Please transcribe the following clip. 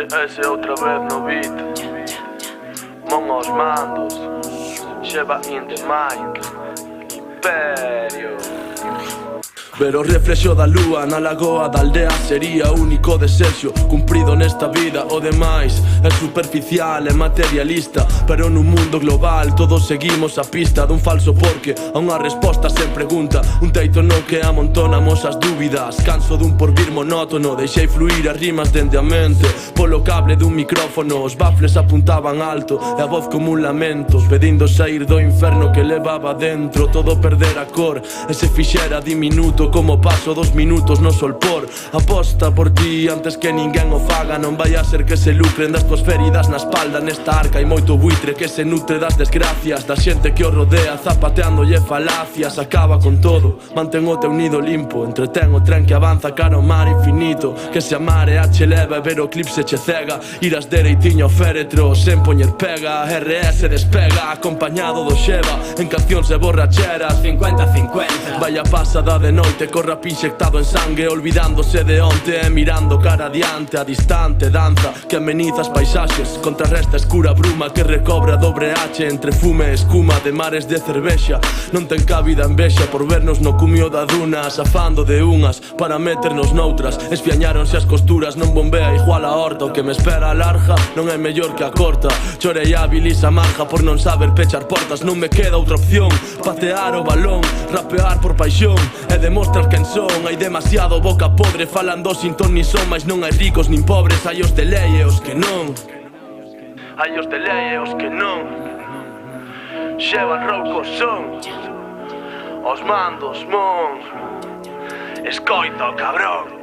RS outra vez no beat. Mão aos mandos, Sheba in the mind, Imperio. Ver o reflexo da lúa na lagoa da aldea sería o único desexo cumprido nesta vida. O demais é superficial e materialista, pero nun mundo global todos seguimos a pista dun falso porque a unha resposta sen pregunta. Un teito no que amontonamos as dúbidas. Canso dun porvir monótono, deixei fluir as rimas dende a mente. Polo cable dun micrófono os bafles apuntaban alto e a voz como un lamento, pedindo sair do inferno que levaba dentro. Todo perder a cor e se fixera diminuto como paso 2 minutos no solpor. Aposta por ti antes que ninguén o faga. Non vai a ser que se lucren das tuas feridas na espalda. Nesta arca hai moito buitre que se nutre das desgracias da xente que o rodea, zapateándolle falacias. Acaba con todo, mantén o teu nido limpo, entretén o tren que avanza cara ao mar infinito. Que se a marea che leva e ver o eclipse che cega, irás dereitiño ao féretro sen poñer pega. RS despega acompañado do Sheba en cancións e borracheras 50-50. Vaya pasada de noite co rap inxectado en sangue, olvidándose de onte e mirando cara adiante. A distante danza que ameniza as paisaxes, contrarresta escura bruma que recobra dobre H entre fume e escuma de mares de cervexa. Non ten cabida envexa por vernos no cumio da duna, safando de unhas para meternos noutras. Espiañáronse as costuras, non bombea igual a horta. O que me espera a larga non é mellor que a corta. Chorei a bilis amarga por non saber pechar portas. Non me queda outra opción, patear o balón, rapear por paixón e demostrar quen son. Hai demasiado boca podre falando sin ton ni son, mas non hai ricos nin pobres. Hai os de lei e os que non. Hai os de lei e os que non. Xeban roucos son os mandos, mon. Escoita, cabrón.